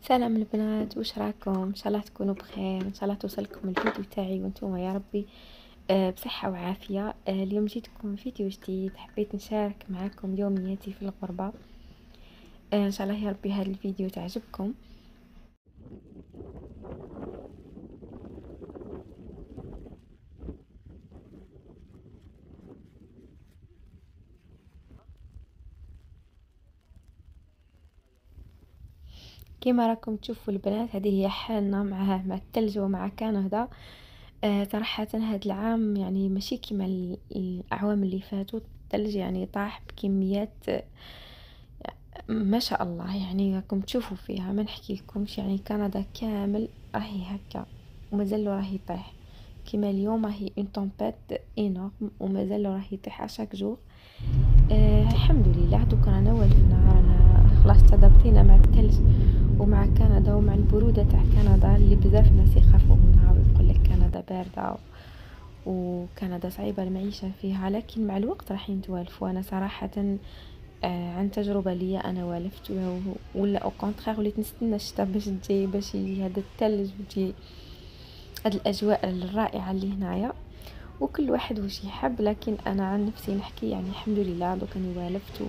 سلام البنات، وش راكم؟ ان شاء الله تكونوا بخير، ان شاء الله توصلكم الفيديو تاعي وانتم يا ربي بصحة وعافية. اليوم جيتكم فيديو جديد، حبيت نشارك معاكم يومياتي في الغربة. ان شاء الله يا ربي هذا الفيديو تعجبكم. كما راكم تشوفوا البنات، هذه هي حالنا مع الثلج ومع كندا. صراحة هذا العام يعني ماشي كما الأعوام اللي فاتوا. الثلج يعني طاح بكميات ما شاء الله، يعني راكم تشوفوا فيها ما نحكي لكمش. يعني كندا كامل راهي هكا ومازال راهي يطيح. كما اليوم راهي اون طومبيت انورم ومازال راهي يطيح اشاك جور. الحمد لله دوك رانا ولفنا، رانا خلاص تضبطينا مع الثلج ومع كندا ومع البرودة تاع كندا اللي بزاف ناس يخافوا منها ويقول لك كندا باردة وكندا صعيبة المعيشة فيها، لكن مع الوقت راح نتوالفوا. انا صراحة عن تجربة لي أنا والفت، ولا أو كونتخيغ وليت نستنى الشتا باش تجي، باش يجي هذا الثلج وتجي هاد الأجواء الرائعة اللي هنايا. وكل واحد وش يحب، لكن أنا عن نفسي نحكي يعني الحمد لله دوك اني والفت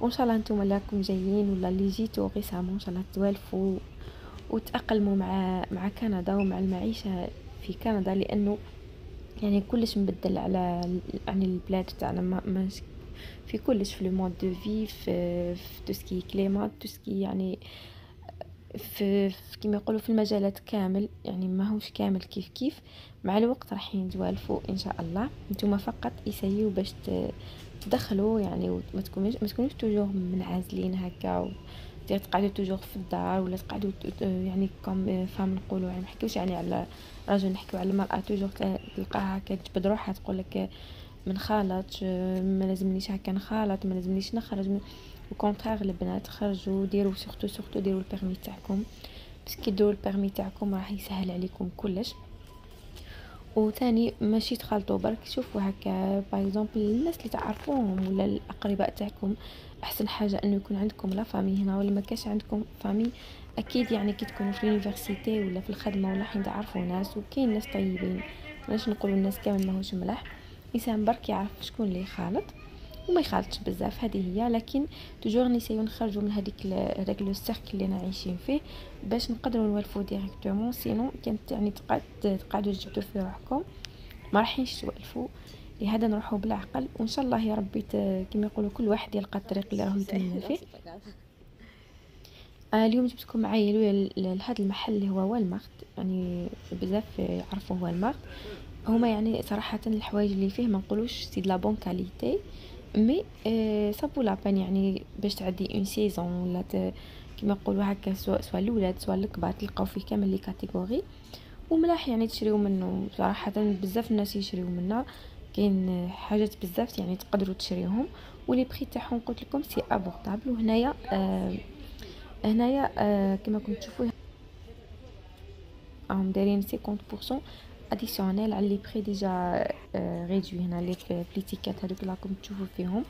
وان شاء الله انتم راكم جايين ولا اللي جيتوا غيسامو ان شاء الله توالفوا وتأقلموا مع كندا ومع المعيشة في كندا، لأنه يعني كلش مبدل على يعني البلاد تاعنا. ما في كلش، في لو مود دو في في توسكي كليمات توسكي، يعني في كما يقولوا في المجالات كامل، يعني ما هوش كامل كيف كيف. مع الوقت راح نتوالفوا ان شاء الله. نتوما فقط يسيو باش تدخلوا يعني، وما تكونوش توجور منعزلين هكا تقعدوا توجور في الدار، ولا تقعدوا يعني كم فام نقولوا، يعني نحكيوش يعني على رجل، نحكيو على المرأة توجور تلقاها هكا تجبد روحها تقول لك من خالط، ما لازمنيش هكا نخالط، ما لازمنيش نخرج وكونترير. البنات خرجوا ديروا سورتو ديروا البيرمي تاعكم، بس كي ديروا البيرمي تاعكم راح يسهل عليكم كلش. وثاني ماشي تخلطوا برك، شوفوا هكا باغ اكزومبل الناس اللي تعرفوهم ولا الاقرباء تاعكم، احسن حاجه انه يكون عندكم لا فامي هنا، ولا ما كاش عندكم فامي اكيد يعني كي تكونوا في اليونيفرسيتي ولا في الخدمه ولا حين تعرفوا ناس، وكاين ناس طيبين، ماش نقولوا الناس كامل ماهوش ملاح. انسان برك يعرف شكون اللي يخالط وما يخالطش بزاف، هذه هي. لكن توجور نسيو نخرجوا من هذاك لو سيركل اللي عايشين فيه باش نقدروا نولفوا ديريكتومون، سينو كانت يعني تقعدوا تجبدوا في روحكم ما راحينش تولفوا. لهذا نروحوا بالعقل، وان شاء الله يا ربي كما يقولوا كل واحد يلقى الطريق اللي راهو يتمنى فيه. اليوم جبتكم معايا لهذا المحل اللي هو والمارت، يعني بزاف يعرفوا والمارت. هما يعني صراحة الحوايج اللي فيه ما نقولوش سي دو لا بون كاليتي، مي صابو لابان يعني باش تعدي اون سيزون ولا كيما نقولوا هكا، سواء الاولاد سواء الكبار تلقاو فيه كامل لي كاتيجوري وملاح، يعني تشريو منه صراحة. بزاف الناس يشريو منه، كاين حاجات بزاف يعني تقدروا تشريوهم، ولي بري تاعهم قلت لكم سي ابوردابل. وهنايا هنايا كما كنتم تشوفوا راهم دايرين 50% اديسيونيل على لي بري ديجا ريدوي. هنا لي بليتيكات هذوك اللي راكم تشوفوا فيهم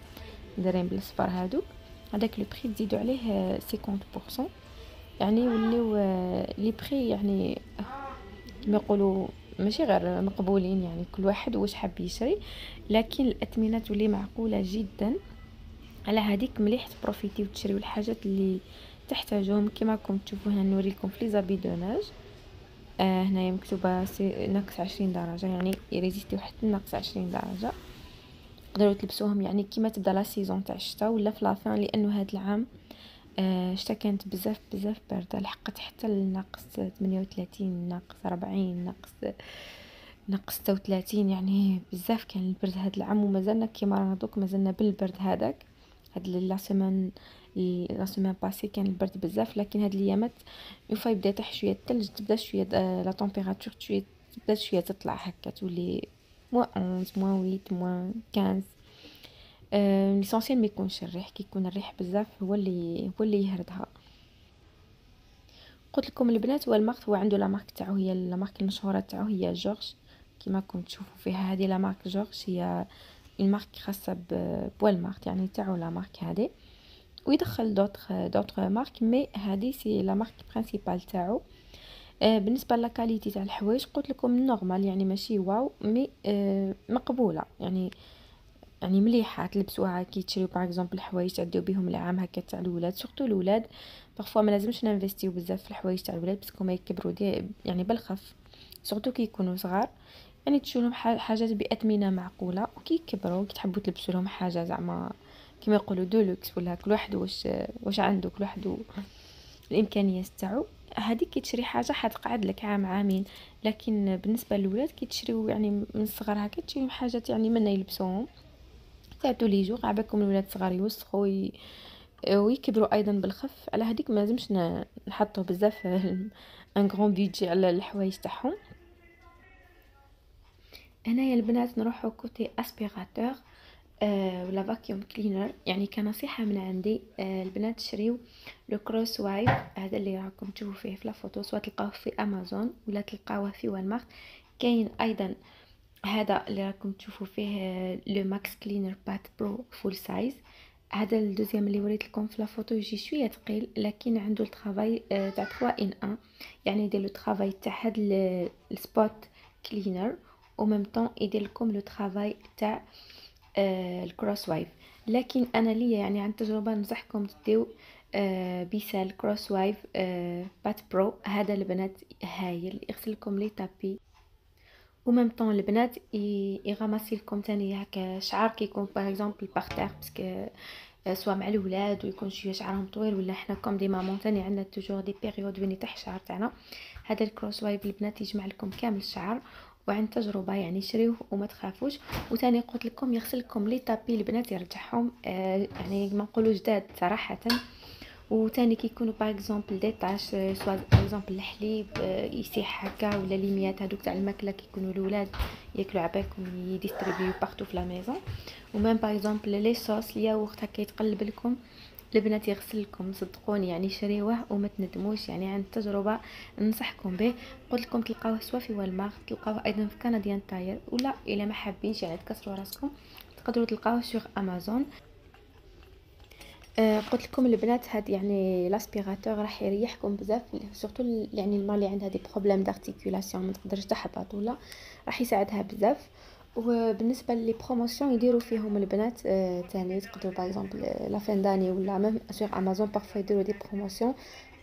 دايرين بالصفر هذوك، هذاك لو بري تزيدوا عليه 50%، يعني يوليو لي بري يعني كما يقولوا ماشي غير مقبولين، يعني كل واحد واش حاب يشري، لكن الاثمنه تولي معقوله جدا. على هذيك مليح تبروفيتي وتشريو الحاجات اللي تحتاجهم. كما راكم تشوفوا هنا نوريكم في لي زابي دو ناج. هنايا مكتوبة ناقص 20 درجة، يعني يريزيستيو حتى ناقص 20 درجة. تقدروا تلبسوهم يعني كيما تبدا لا سيزون تاع الشتا ولا في لافان، لانه هذا العام الشتا كانت بزاف بزاف باردة، لحقت حتى لناقص 38 ناقص 40 ناقص 36، يعني بزاف كان البرد هذا العام. ومازلنا كيما رانا دوك مازلنا بالبرد هذاك. هاد لا سيمين باسي كان البرد بزاف، لكن هاد الايامات اون فوا يبدا يطيح شويه الثلج تبدا شويه لا طومبيراتور شويه تبدا شويه تطلع هكا، تولي موان 11 موان 8 موان 15. ليسونسيال ما يكونش الريح، كي يكون الريح بزاف هو اللي يهردها. قلت لكم البنات، هو المارك هو عنده لا مارك تاعو، هي لا مارك المشهوره تاعو هي جورج. كما راكم تشوفوا فيها هذه لا مارك جورج، هي المارك خاصه بوالمارت يعني تاعو لا مارك هذه. ويدخل دوطخ مارك، مي هذه سي لا مارك برينسيبال تاعو. بالنسبه للكاليتي تاع الحوايج قلت لكم نورمال، يعني ماشي واو، مي مقبوله، يعني مليحه تلبسوها كي تشريو باغ اكزومبل الحوايج تعديو بهم العام هكا تاع الولاد، سورتو الولاد بارفوا ما لازمش نانفيستيو بزاف في الحوايج تاع الولاد باسكو ما يكبروا دي يعني بالخف، سورتو كي يكونوا صغار، يعني تشوف لهم حاجات باثمنه معقوله، وكي يكبروا كي تحبوا تلبسوا لهم حاجه زعما كما يقولوا دولوكس ولا كل واحد واش عنده، كل واحد الامكانيات تاعو، هذيك كي تشري حاجه حتقعد لك عام عامين. لكن بالنسبه للولاد كي تشريو يعني من الصغر هكا تشريو حاجات يعني من يلبسوهم تاع تولي جوغ، عباكم الولاد صغار يوسخوا ويكبروا ايضا بالخف، على هذيك ما لازمش نحطوا بزاف ان غران بيدجي على الحوايج تاعهم. هنايا البنات نروحوا كوتي اسبيراتور ولا فاكيوم كلينر. يعني كنصيحه من عندي البنات شريو لو كروس وايف، هذا اللي راكم تشوفوا فيه في الفوتو، سواء تلقاوه في امازون ولا تلقاوه في والمارت. كاين ايضا هذا اللي راكم تشوفوا فيه لو ماكس كلينر بات برو فول سايز. هذا الدوزيام اللي وريت لكم في الفوتو يجي شويه ثقيل، لكن عنده الترافاي تاع 3 ان 1، يعني يدير لو ترافاي تاع هاد السبوت كلينر، و ميم طون يدير لكم لو ترافاي تاع الكروس وايف. لكن انا ليا يعني عن تجربه ننصحكم تديو بيسال كروس وايف بات برو. هذا البنات هايل، يغسل لكم لي تابي، وميم طون البنات يغمسي لكم تاني هكا شعر كيكون باغ اكزومبل باغ باسكو سواء مع الولاد ويكون شويه شعرهم طويل، ولا حنا كوم دي مامون تاني عندنا توجور دي بيريود وين يطيح الشعر تاعنا. هذا الكروس وايب البنات يجمع لكم كامل الشعر، وعن تجربه يعني شريوه وما تخافوش. وثاني قلت لكم يغسل لكم لي تابي البنات يرجعهم يعني ما نقولوا جداد صراحه. وتاني كي يكونوا باغ اكزومبل ديطاش سوا باغ اكزومبل الحليب يسيح هكا، ولا ليميات هذوك تاع الماكله كي يكونوا الاولاد ياكلوا عباكم يديستريبيو بارتو في لا ميزون. ومام باغ اكزومبل لي صوص الياغورت هكا يتقلب لكم البنات يغسل لكم، صدقوني يعني شريوه وما تندموش، يعني عن تجربه ننصحكم به. قلت لكم تلقاوه سوا في والمارت، تلقاوه ايضا في كنديان تاير، ولا الا ما حابينش يعني تكسروا راسكم تقدروا تلقاوه سوغ امازون. قلت لكم البنات هاد يعني لاسبيراتور راح يريحكم بزاف، سورتو يعني المراه اللي عندها دي بروبليم دارتيكولاسيون ما تقدرش تحبط ولا، راح يساعدها بزاف. وبالنسبه لي بروموسيون يديروا فيهم البنات تاني تقدروا باغ اكزومبل لا فين داني ولا ميم سوغ امازون بارفو يديروا دي بروموسيون،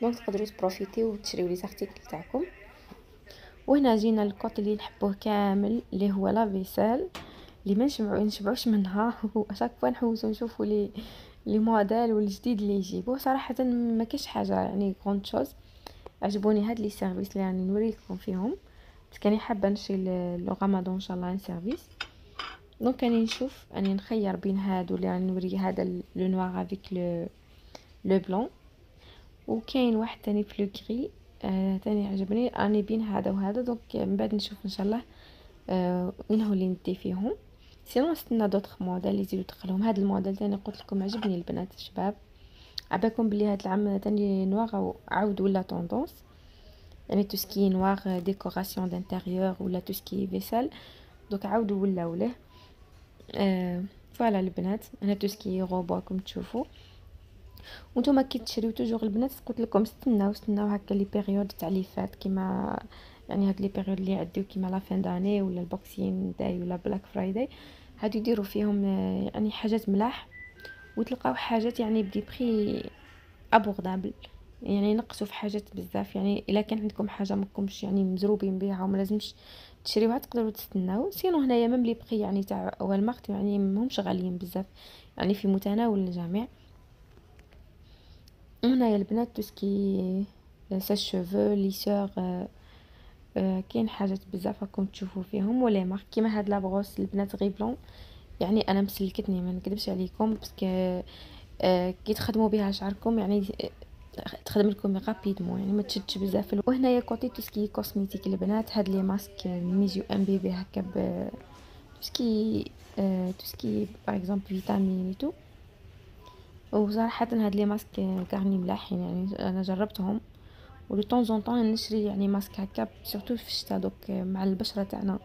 دونك تقدروا تبروفيتي وتشريو لي زارتيكل تاعكم. وهنا جينا الكوط اللي نحبوه كامل اللي هو لا فيسال، اللي ما نشبعوش منها واشاك فوا نحوسو نشوفوا لي موديل والجديد اللي يجيبوه. صراحه ما كاش حاجه يعني كونت شوز، عجبوني هاد لي سيرفيس اللي يعني نوريكم فيهم، بس كاني حابه نشري لو رمضان ان شاء الله ان سيرفيس. دونك راني نشوف اني نخير بين هادو اللي راني نوري، هذا لو نوار افيك لو بلون، وكاين واحد تاني بلو كري تاني عجبني، راني بين هذا وهذا. دونك من بعد نشوف ان شاء الله وين هو اللي ندي فيهم. سينو نستنى دوطخ موديل يزيدو يدخلهم. هذا الموديل تاني قلت لكم عجبني البنات الشباب، عباكم بلي هذا العام تاني نواغ عاود ولا طوندونس، يعني تو سكي نواغ ديكوراسيون دانتيريور ولا تو سكي فيسال، دوك عاودوا ولاو له فوالا البنات. انا تو سكي روبو راكم تشوفوا. وانتم كي تشريو توجور البنات قلت لكم استناو هكا لي بيريود تاع لي فات، كيما يعني هاد لي بيريود اللي يعديو كيما لا فين داني ولا البوكسين داي ولا بلاك فرايداي، هادو يديروا فيهم يعني حاجات ملاح، وتلقاو حاجات يعني بدي بخي ابوردابل، يعني نقصوا في حاجات بزاف. يعني الا كان عندكم حاجه ماكمش يعني مزروبين بها وما لازمش تشريوها تقدروا تستناو. سينو هنايا ميم لي بخي يعني تاع والمارت يعني ماهمش غاليين بزاف، يعني في متناول الجميع. هنايا البنات توسكي ساش شوفو ليسور كاين حاجات بزاف راكم تشوفوا فيهم، ولا مارك كيما هاد لابغوس البنات غي بلون، يعني انا مسلكتني ما نكذبش عليكم، باسكو كي تخدموا بها شعركم يعني تخدم لكم رابيدمون، يعني ما تشدش بزاف. وهنايا كوتي توسكي كوسميتيك البنات، هاد لي ماسك ميجيو ام بي بي هكا ب توسكي باغ اكزومبل فيتامين تو. وصراحه هاد لي ماسك كارني ملاحين، يعني انا جربتهم، ولو طون زون طون نشري يعني ماسك هكا سورتو في الشتا، دوك مع البشره تاعنا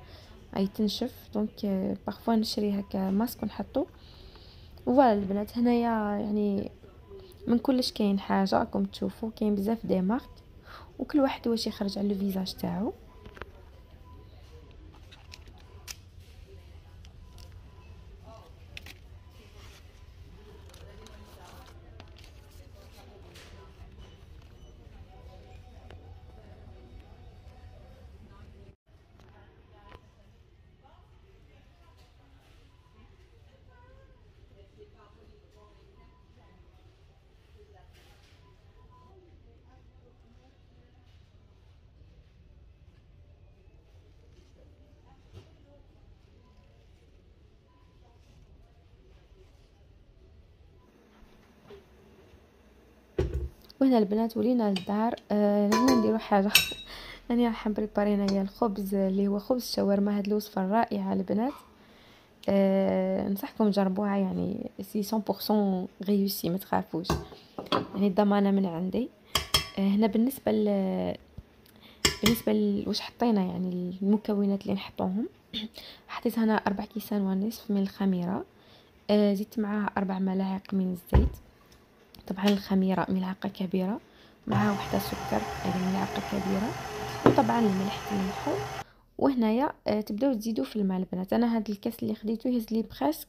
اي تنشف، دونك بارفوا نشري هكا ماسك ونحطو. وفوالا البنات هنايا يعني من كلش كاين حاجه راكم تشوفوا، كاين بزاف دي مارك وكل واحد واش يخرج على لو فيزاج تاعو. وهنا البنات ولينا للدار. لازم نديرو حاجه راني راح نبريباري انايا الخبز اللي هو خبز شاورما. هاد الوصفه الرائعه البنات، نصحكم جربوها، يعني سي 100% غيوسي، ما تخافوش، يعني ضمانه من عندي. هنا بالنسبه واش حطينا، يعني المكونات اللي نحطوهم. حطيت هنا 4 كيسان ونصف من الخميره، زدت معاها 4 ملاعق من الزيت، طبعا الخميره ملعقه كبيره، معها وحده سكر يعني ملعقه كبيره، وطبعا الملح تملحو. وهنايا تبداو تزيدوا في الماء البنات. انا هذا الكاس اللي خديته يهز لي بريسك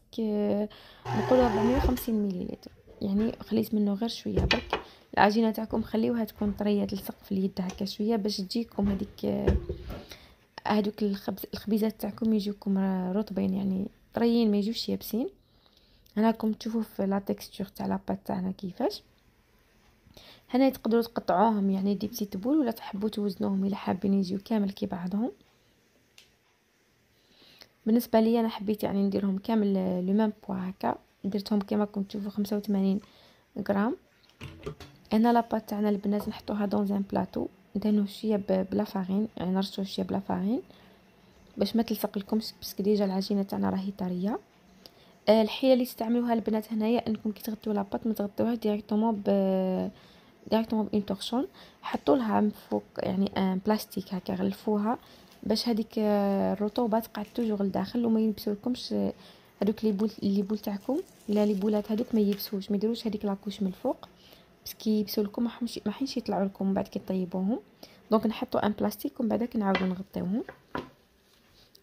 نقولوا 450 مليلتر، يعني خليت منه غير شويه برك. العجينه تاعكم خليوها تكون طريه تلصق في اليد هكا شويه باش تجيكم هذوك الخبيزات تاعكم يجوكم رطبين، يعني طريين، ما يجوش يابسين. هنا راكم تشوفوا في لا تكستور تاع لاباط تاعنا كيفاش. هنا تقدروا تقطعوهم يعني دي بتيت بول، ولا تحبوا توزنوهم الا حابين يجيو كامل كي بعضهم. بالنسبه لي انا حبيت يعني نديرهم كامل لو ميم بوا هكا، درتهم كما راكم تشوفوا 85 غرام. هنا لاباط تاعنا البنات نحطوها دون ان بلاطو، ندهنوه شويه بلا فارين، يعني نرشوه شويه بلا فارين باش ما تلصق لكمش، باسكو ديجا العجينه تاعنا راهي طريه. الحيله اللي تستعملوها البنات هنايا انكم كي تغطيو لاباط ما تغطيوهاش ديريكتومون بان تورشون، حطوا لها من فوق يعني ان بلاستيك هكا، غلفوها باش هذيك الرطوبه تقعد توجور لداخل وما يلبسولكمش هذوك لي بول تاعكم، لا لي بولات هذوك ما يلبسوش، ما يديروش هذيك لاكوش من الفوق، بس كي يلبسولكم ما حيش يطلعوا لكم بعد كي طيبوهم. دونك نحطوا ان بلاستيك ومن بعد نعاودوا نغطيوهم.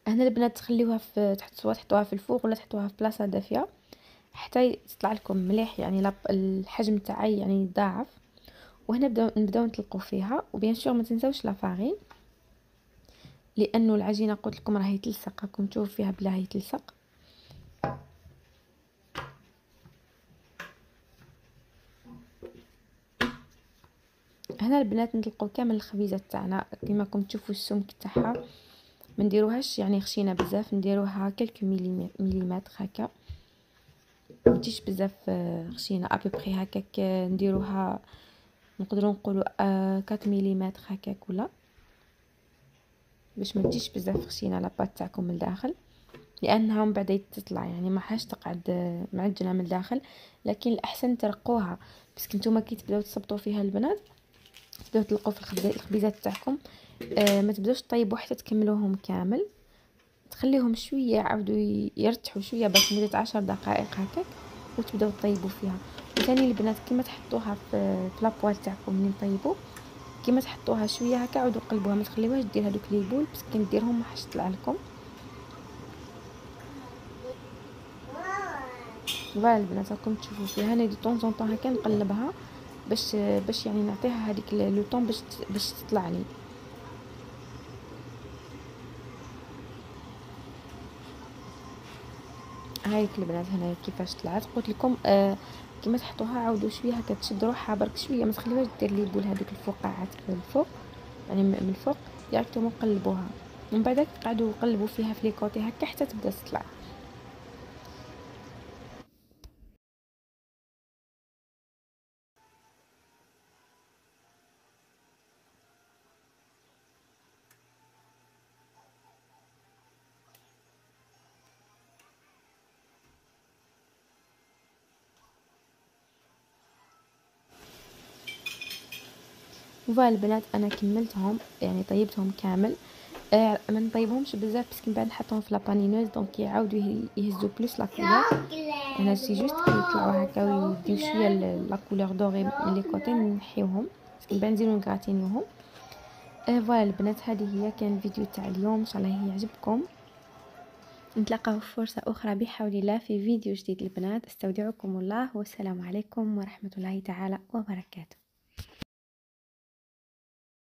هنا البنات تخليوها في سواء تحطوها في الفوق ولا تحطوها في بلاصه دافيه حتى تطلع لكم مليح، يعني الحجم تاعي يعني يضاعف. وهنا نبداو نطلقوا فيها، وبيان سور ما تنساوش لا فارين، لانه العجينه قلت لكم راهي تلصق، راكم تشوفوا فيها بلا هي تلصق. هنا البنات نطلقوا كامل الخبيزات تاعنا كما راكم تشوفوا السمك تاعها، ما نديروهاش يعني خشينه بزاف، نديروها كلك مليمتر هكا، ما تجيش بزاف خشينه ابوبري هكاك، نديروها نقدروا نقولوا 4 مليمتر هكاك، ولا باش ما تجيش بزاف خشينه لاباط تاعكم من الداخل، لانها من بعد تطلع يعني ما حاش تقعد معجنه من الداخل. لكن الاحسن ترقوها، بس نتوما كي تبداو تصبطوا فيها البنات تبداو تلقوا في الخبيزات تاعكم، ما تبداوش طيبوا حتى تكملوهم كامل، تخليهم شويه يعاودوا يرتاحوا شويه بس مده 10 دقائق هكاك، وتبداو طيبوا فيها. وثاني البنات كيما تحطوها في لابوال تاعكم من طيبوا، كيما تحطوها شويه هكا عاودوا قلبوها، ما تخليوهاش دير هذوك لي بول، بس كي نديرهم ما حش تطلع لكم. فوالا البنات راكم تشوفوا فيها انا دي طون طون هكا نقلبها باش يعني نعطيها هذيك لو طون باش تطلع لي. هايك البنات هنا كيفاش طلعت، قلت لكم كيما تحطوها عاودوا شويه هكا تشد روحها برك شويه، ما تخليوهاش دير لي بول هذوك الفقاعات الفوق، يعني من الفوق ديريكتومون قلبوها، ومن بعد قعدوا قلبوا فيها في لي كوتي هكا حتى تبدا تطلع. فوالا البنات انا كملتهم يعني طيبتهم كامل. ما نطيبهمش بزاف بس من بعد نحطهم في لابانينوز دونك يعاودوا يهزوا بلوس لا كولور. هنا سي جوست كيطلعوا هكا ويديو شويه لا كولور دوغي من لي كوتي نحيوهم باسكو نبان نديرو نغراتينيوهم. فوالا البنات، هذه هي كان الفيديو تاع اليوم، ان شاء الله يعجبكم. نتلاقاو في فرصه اخرى بحول الله في فيديو جديد البنات. استودعكم الله والسلام عليكم ورحمه الله تعالى وبركاته.